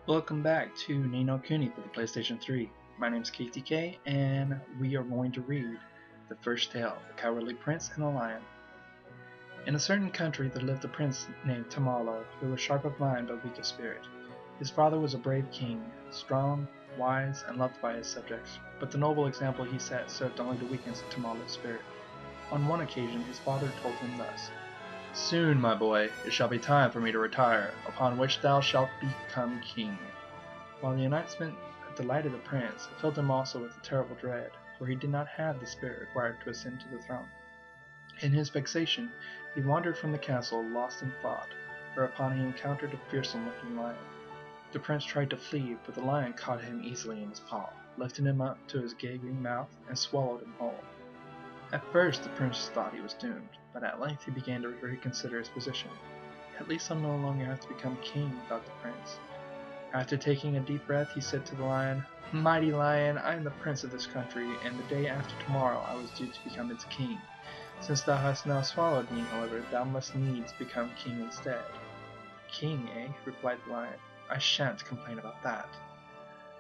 Welcome back to Nino Kuni for the PlayStation 3. My name is KTK, and we are going to read the first tale, The Cowardly Prince and the Lion. In a certain country there lived a prince named Tamalo, who was sharp of mind but weak of spirit. His father was a brave king, strong, wise, and loved by his subjects, but the noble example he set served only to weaken Tamalo's spirit. On one occasion his father told him thus: "Soon, my boy, it shall be time for me to retire, upon which thou shalt become king." While the announcement delighted the prince, it filled him also with a terrible dread, for he did not have the spirit required to ascend to the throne. In his vexation, he wandered from the castle, lost in thought, whereupon he encountered a fearsome-looking lion. The prince tried to flee, but the lion caught him easily in his paw, lifted him up to his gaping mouth, and swallowed him whole. At first the prince thought he was doomed, but at length he began to reconsider his position. "At least I'll no longer have to become king," thought the prince. After taking a deep breath, he said to the lion, "Mighty lion, I am the prince of this country, and the day after tomorrow I was due to become its king. Since thou hast now swallowed me, however, thou must needs become king instead." "King, eh?" replied the lion. "I shan't complain about that."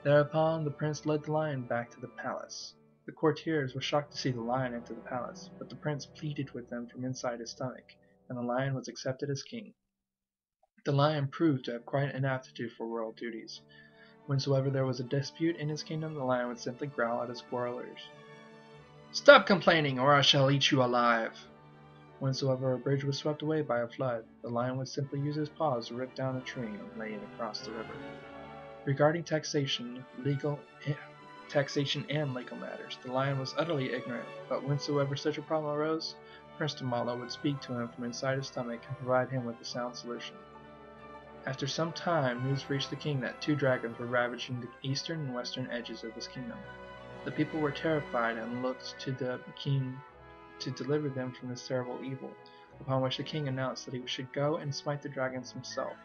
Thereupon the prince led the lion back to the palace. The courtiers were shocked to see the lion enter the palace, but the prince pleaded with them from inside his stomach, and the lion was accepted as king. The lion proved to have quite an aptitude for royal duties. Whensoever there was a dispute in his kingdom, the lion would simply growl at his quarrelers: "Stop complaining, or I shall eat you alive!" Whensoever a bridge was swept away by a flood, the lion would simply use his paws to rip down a tree and lay it across the river. Regarding taxation and legal matters, the lion was utterly ignorant, but whensoever such a problem arose, Prince Tamalo would speak to him from inside his stomach and provide him with a sound solution. After some time, news reached the king that two dragons were ravaging the eastern and western edges of his kingdom. The people were terrified and looked to the king to deliver them from this terrible evil, upon which the king announced that he should go and smite the dragons himself.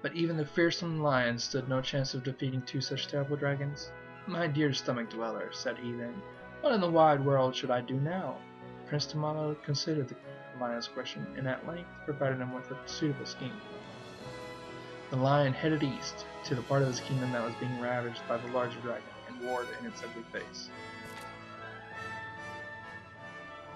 But even the fearsome lion stood no chance of defeating two such terrible dragons. "My dear stomach dweller," said he then, "what in the wide world should I do now?" Prince Tamalo considered the lion's question, and at length provided him with a suitable scheme. The lion headed east, to the part of his kingdom that was being ravaged by the larger dragon, and roared in its ugly face: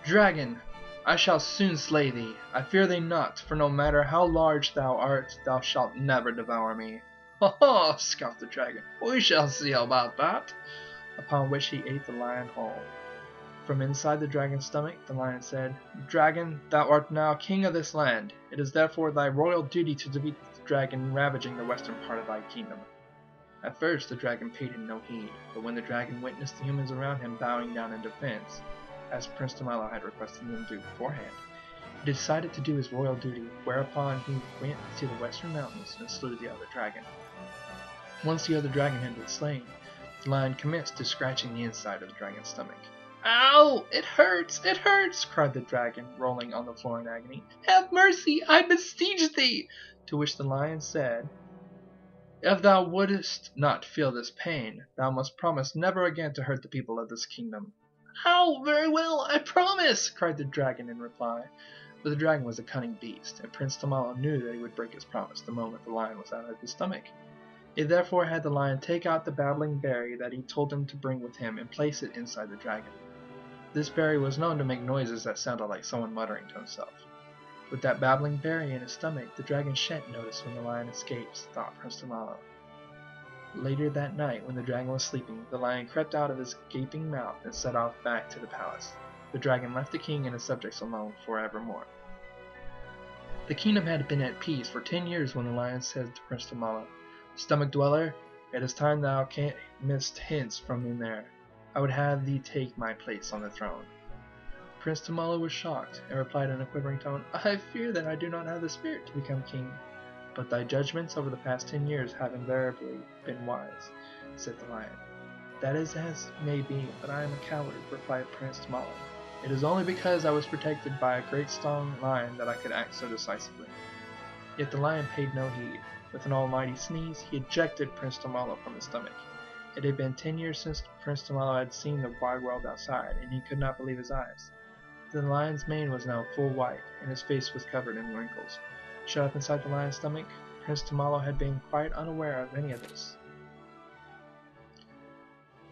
"Dragon, I shall soon slay thee. I fear thee not, for no matter how large thou art, thou shalt never devour me." "Ho, ho!" scoffed the dragon, "we shall see about that." Upon which he ate the lion whole. From inside the dragon's stomach the lion said: "Dragon, thou art now king of this land. It is therefore thy royal duty to defeat the dragon ravaging the western part of thy kingdom." At first the dragon paid him no heed, but when the dragon witnessed the humans around him bowing down in defense, as Prince Tamalo had requested him to do beforehand, he decided to do his royal duty, whereupon he went to the western mountains and slew the other dragon. Once the other dragon had been slain, the lion commenced to scratching the inside of the dragon's stomach. "Ow! It hurts! It hurts!" cried the dragon, rolling on the floor in agony. "Have mercy, I beseech thee!" To which the lion said: "If thou wouldst not feel this pain, thou must promise never again to hurt the people of this kingdom." "How! Very well, I promise!" cried the dragon in reply. But the dragon was a cunning beast, and Prince Tamalo knew that he would break his promise the moment the lion was out of his stomach. He therefore had the lion take out the babbling berry that he told him to bring with him and place it inside the dragon. This berry was known to make noises that sounded like someone muttering to himself. With that babbling berry in his stomach, the dragon shan't notice when the lion escapes, thought Prince Tamalo. Later that night, when the dragon was sleeping, the lion crept out of his gaping mouth and set off back to the palace. The dragon left the king and his subjects alone forevermore. The kingdom had been at peace for 10 years when the lion said to Prince Tamalo: "Stomach dweller, it is time thou camest hence from in there. I would have thee take my place on the throne." Prince Tamalo was shocked, and replied in a quivering tone: "I fear that I do not have the spirit to become king." "But thy judgments over the past 10 years have invariably been wise," said the lion. "That is as may be, but I am a coward," replied Prince Tamalo. "It is only because I was protected by a great strong lion that I could act so decisively." Yet the lion paid no heed. With an almighty sneeze, he ejected Prince Tamalo from his stomach. It had been 10 years since Prince Tamalo had seen the wide world outside, and he could not believe his eyes. The lion's mane was now full white, and his face was covered in wrinkles. Shut up inside the lion's stomach, Prince Tamalo had been quite unaware of any of this.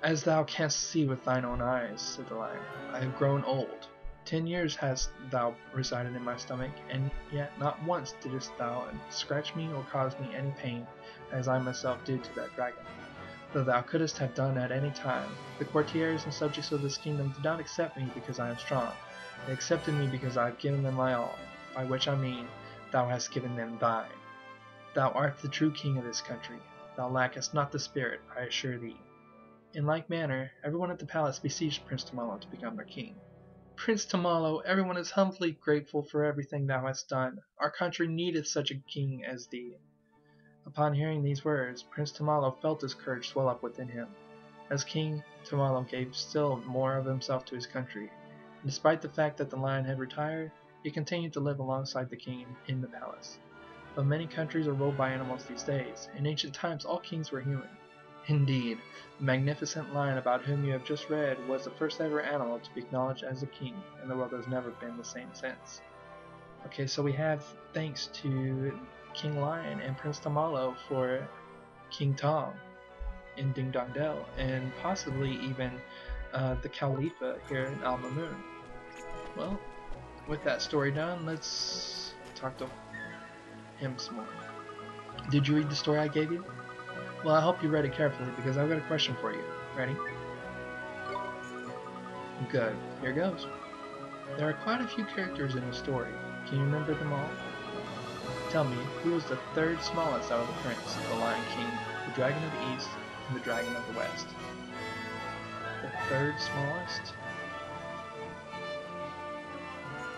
"As thou canst see with thine own eyes," said the lion, "I have grown old. 10 years hast thou resided in my stomach, and yet not once didst thou scratch me or cause me any pain, as I myself did to that dragon, though thou couldst have done at any time. The courtiers and subjects of this kingdom did not accept me because I am strong. They accepted me because I have given them my all, by which I mean thou hast given them thine. Thou art the true king of this country. Thou lackest not the spirit, I assure thee." In like manner, everyone at the palace besieged Prince Tamalo to become their king. "Prince Tamalo, everyone is humbly grateful for everything thou hast done. Our country needeth such a king as thee." Upon hearing these words, Prince Tamalo felt his courage swell up within him. As king, Tamalo gave still more of himself to his country, and despite the fact that the lion had retired, he continued to live alongside the king in the palace. Though many countries are ruled by animals these days, in ancient times all kings were human. Indeed, the magnificent lion about whom you have just read was the first ever animal to be acknowledged as a king, and the world has never been the same since. Okay, so we have thanks to King Lion and Prince Tamalo for King Tong in Ding Dong Dell, and possibly even the Khalifa here in Al Mamoon. Well, with that story done, let's talk to him some more. Did you read the story I gave you? Well, I hope you read it carefully because I've got a question for you. Ready? Good. Here goes. There are quite a few characters in the story. Can you remember them all? Tell me, who was the third smallest out of the prince, the Lion King, the Dragon of the East, and the Dragon of the West? The third smallest?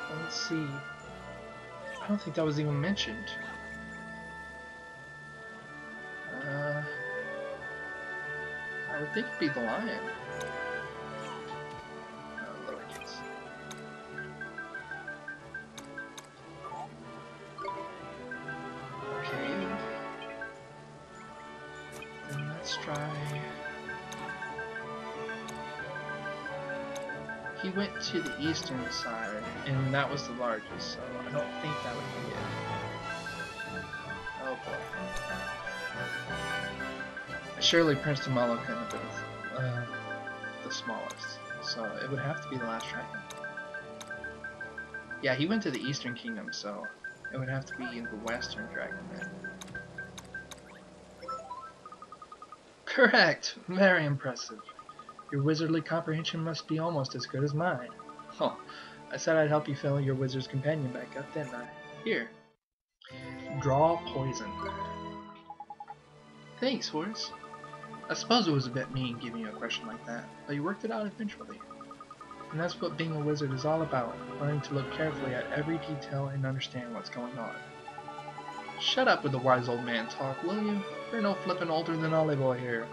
Well, let's see. I don't think that was even mentioned. I would think it'd be the lion. Lowercase. Okay. Then let's try. He went to the eastern side, and that was the largest, so I don't think that would be it. Oh boy. Surely Prince Tamalo couldn't have been the smallest, so it would have to be the last dragon. Yeah, he went to the Eastern Kingdom, so it would have to be the Western dragon then. Correct! Very impressive. Your wizardly comprehension must be almost as good as mine. Oh, I said I'd help you fill your wizard's companion back up, didn't I? Here. Draw poison. Thanks, Horace. I suppose it was a bit mean giving you a question like that, but you worked it out eventually. And that's what being a wizard is all about, learning to look carefully at every detail and understand what's going on. Shut up with the wise old man talk, will you? You're no flippin' older than Ollie Boy here.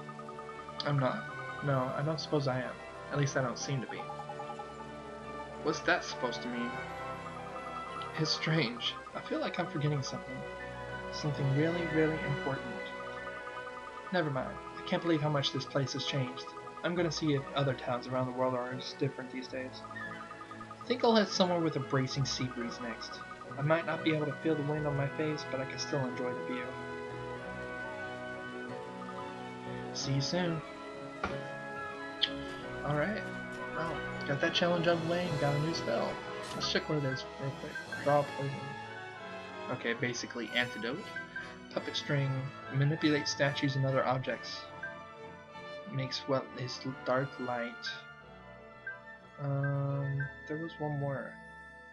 I'm not. No, I don't suppose I am. At least I don't seem to be. What's that supposed to mean? It's strange. I feel like I'm forgetting something. Something really, really important. Never mind. I can't believe how much this place has changed. I'm gonna see if other towns around the world are as different these days. I think I'll head somewhere with a bracing sea breeze next. I might not be able to feel the wind on my face, but I can still enjoy the view. See you soon. Alright. Well, got that challenge out of the way and got a new spell. Let's check what it is real quick. Draw poison. Okay, basically antidote. Puppet string. Manipulate statues and other objects. Makes what is dark light. There was one more.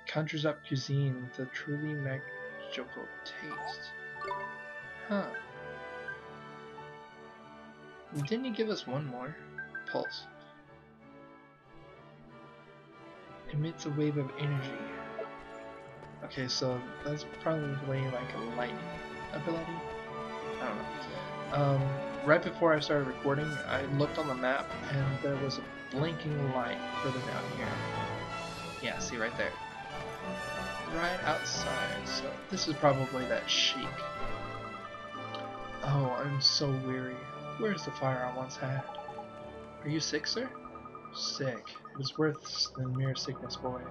Conjures up cuisine with a truly magical taste. Huh. Didn't he give us one more? Pulse. Emits a wave of energy. Okay, so that's probably like a lightning ability? I don't know. Right before I started recording, I looked on the map and there was a blinking light further down here. Yeah, see right there. Right outside, so this is probably that sheik. Oh, I'm so weary. Where's the fire I once had? Are you sick, sir? Sick. It is worse than mere sickness, boy.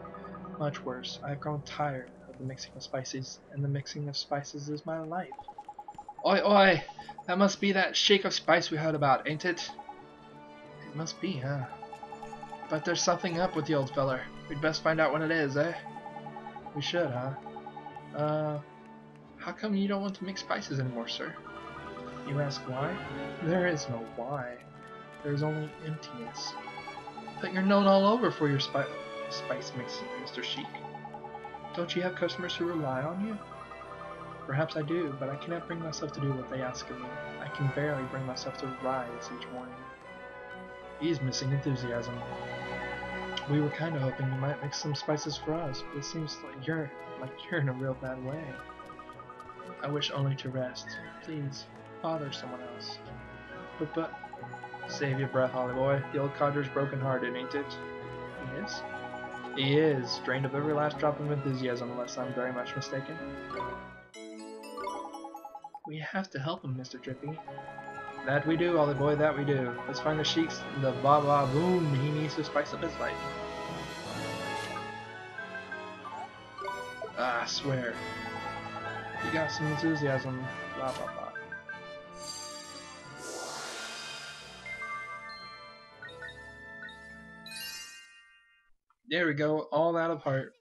Much worse. I have grown tired of the mixing of spices, and the mixing of spices is my life. Oi, oi! That must be that shake of spice we heard about, ain't it? It must be, huh? But there's something up with the old feller. We'd best find out what it is, eh? We should, huh? How come you don't want to mix spices anymore, sir? You ask why? There is no why. There is only emptiness. But you're known all over for your spice mixing, Mr. Sheik. Don't you have customers who rely on you? Perhaps I do, but I cannot bring myself to do what they ask of me. I can barely bring myself to rise each morning. He's missing enthusiasm. We were kind of hoping you might mix some spices for us, but it seems like you're in a real bad way. I wish only to rest. Please, bother someone else. But, save your breath, Holly boy. The old codger's broken-hearted, ain't it? He is? He is, drained of every last drop of enthusiasm, unless I'm very much mistaken. We have to help him, Mr. Drippy. That we do, Holly boy, that we do. Let's find the Sheik's the ba-ba-boom he needs to spice up his life. Ah, I swear. You got some enthusiasm, blah blah blah. There we go, all out of heart.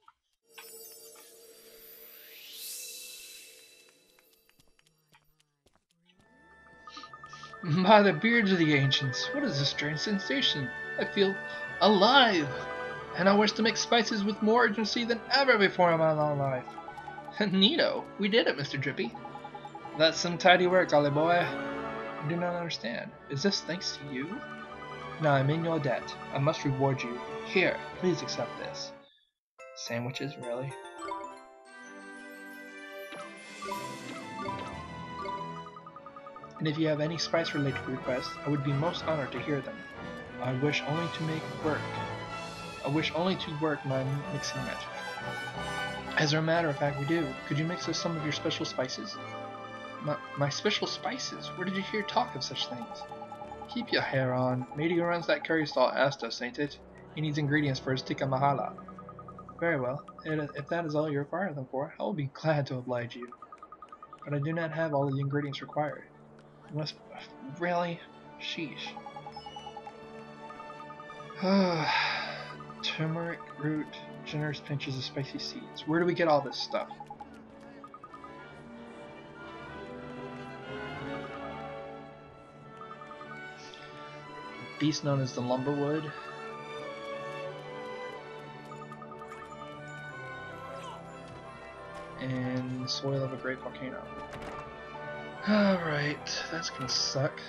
By the beards of the ancients, what is this strange sensation? I feel alive, and I wish to mix spices with more urgency than ever before in my long life. Neato, we did it, Mr. Drippy. That's some tidy work, Ollie boy. I do not understand. Is this thanks to you? Now I'm in your debt. I must reward you. Here, please accept this. Sandwiches, really? And if you have any spice-related requests, I would be most honored to hear them. I wish only to work my mixing magic. As a matter of fact, we do. Could you mix us some of your special spices? My special spices? Where did you hear talk of such things? Keep your hair on. Matey who runs that curry stall asked us, ain't it? He needs ingredients for his tikka mahala. Very well. If that is all you require them for, I will be glad to oblige you. But I do not have all the ingredients required. You must... Really? Sheesh. Turmeric root, generous pinches of spicy seeds. Where do we get all this stuff? Beast known as the lumberwood. And the soil of a great volcano. Alright, that's gonna suck.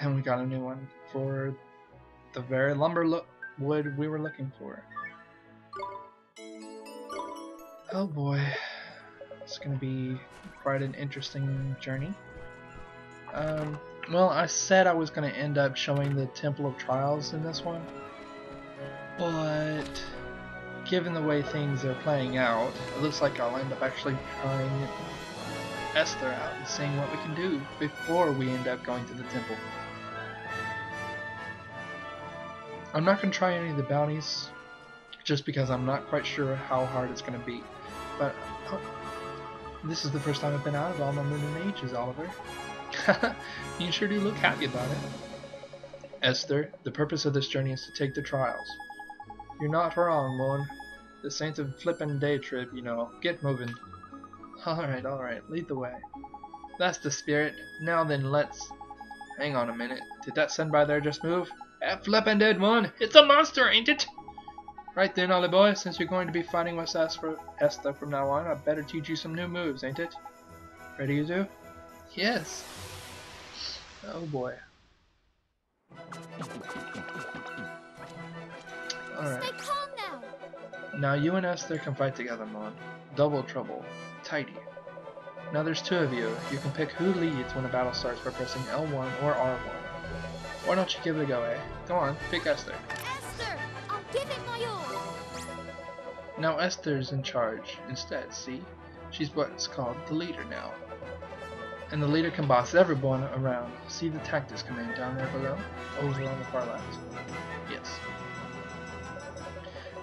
And we got a new one for the very wood we were looking for. Oh boy, it's gonna be quite an interesting journey. Well, I said I was gonna end up showing the Temple of Trials in this one, but given the way things are playing out, it looks like I'll end up actually trying Esther out and seeing what we can do before we end up going to the temple. I'm not going to try any of the bounties, just because I'm not quite sure how hard it's going to be. But this is the first time I've been out of all my moon and ages, Oliver. You sure do look happy about it. Esther, the purpose of this journey is to take the trials. You're not wrong, Moon. This ain't a flippin' day trip, you know. Get moving. Alright, lead the way. That's the spirit. Now then, let's... Hang on a minute. Did that sandbar there just move? That flippin' dead one! It's a monster, ain't it? Right then, Ollie boy, since you're going to be fighting with Esther from now on, I'd better teach you some new moves, ain't it? Ready, you two? Yes. Oh boy. Alright. Stay calm now. Now you and Esther can fight together, Mon. Double trouble. Tidy. Now there's two of you. You can pick who leads when a battle starts by pressing L1 or R1. Why don't you give it a go, eh? Go on, pick Esther. Esther, I'll give it my all. Now Esther's in charge instead, see? She's what's called the leader now. And the leader can boss everyone around. See the tactics command down there below? Over on the far left. Yes.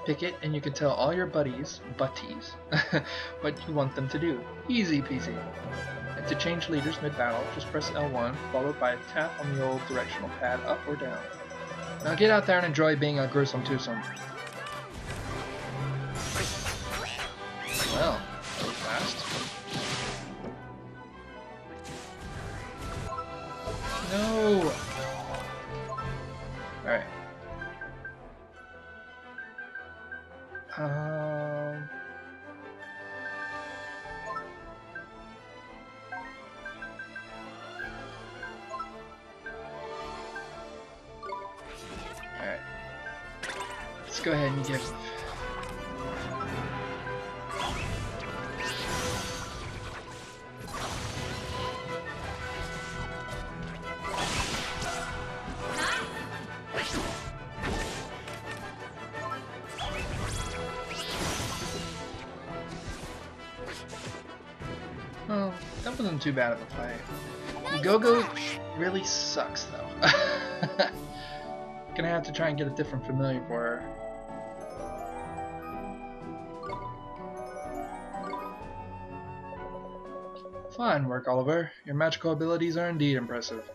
Pick it and you can tell all your butties what you want them to do. Easy peasy. And to change leaders mid-battle, just press L1 followed by a tap on the old directional pad up or down. Now get out there and enjoy being a gruesome twosome. Well, that was fast. No! Alright. Alright. Let's go ahead and give... Oh, that wasn't too bad of a fight. Go-Go really sucks, though. Gonna have to try and get a different familiar for her. Fine work, Oliver. Your magical abilities are indeed impressive.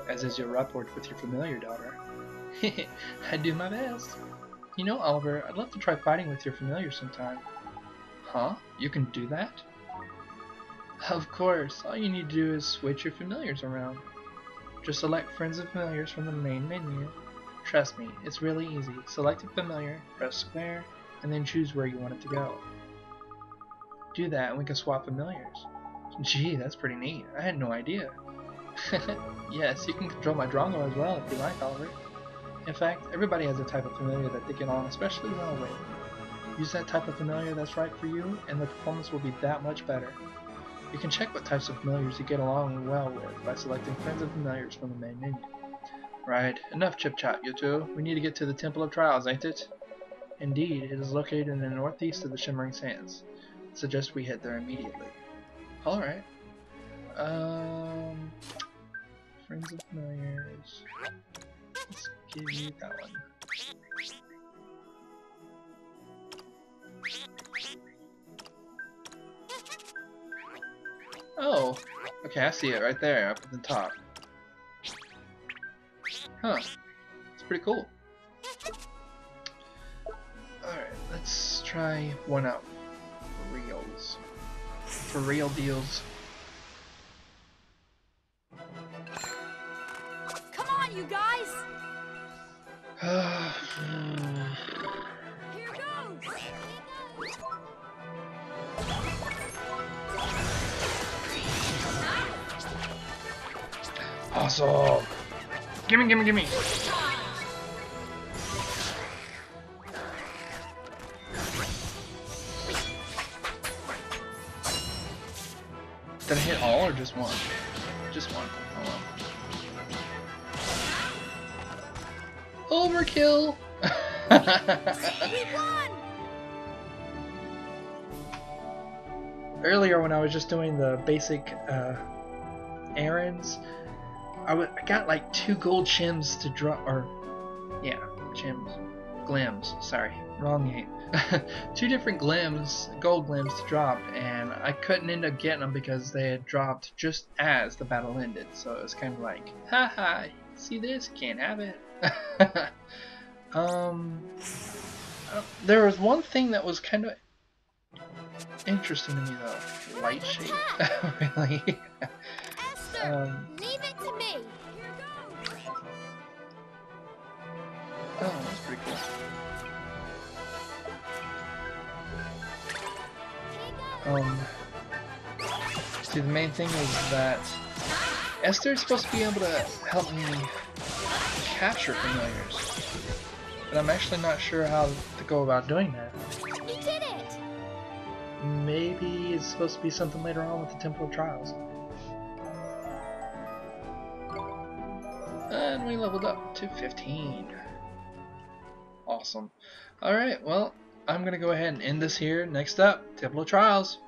As is your rapport with your familiar daughter. I do my best. You know, Oliver, I'd love to try fighting with your familiar sometime. Huh? You can do that? Of course, all you need to do is switch your familiars around. Just select friends and familiars from the main menu. Trust me, it's really easy. Select a familiar, press square, and then choose where you want it to go. Do that and we can swap familiars. Gee, that's pretty neat. I had no idea. Yes, you can control my Drongo as well if you like, Oliver. In fact, everybody has a type of familiar that they get on especially well with. Use that type of familiar that's right for you, and the performance will be that much better. You can check what types of familiars you get along well with by selecting friends and familiars from the main menu. Right, enough chip-chat, you two. We need to get to the Temple of Trials, ain't it? Indeed, it is located in the northeast of the Shimmering Sands. I suggest we head there immediately. Alright. Friends and familiars. Let's give you that one. Oh, okay, I see it right there, up at the top. Huh, it's pretty cool. Alright, let's try one out. For reals. For real deals. Come on, you guys! Here goes! Awesome! Gimme, gimme, gimme! Did I hit all or just one? Just one. Oh well. Overkill! We won! Earlier when I was just doing the basic errands, I got like 2 gold chims to drop, or yeah, chims, glims, sorry, wrong game. 2 different glims, gold glims to drop, and I couldn't end up getting them because they had dropped just as the battle ended, so it was kind of like, haha, see this, can't have it. There was one thing that was kind of interesting to me though, light shade, really. Esther, leave it to me. Here goes. Oh, that's pretty cool. See, the main thing is that Esther's supposed to be able to help me capture familiars, but I'm actually not sure how to go about doing that. We did it! Maybe it's supposed to be something later on with the Temple of Trials. And we leveled up to 15. Awesome. Alright, well, I'm going to go ahead and end this here. Next up, Temple of Trials.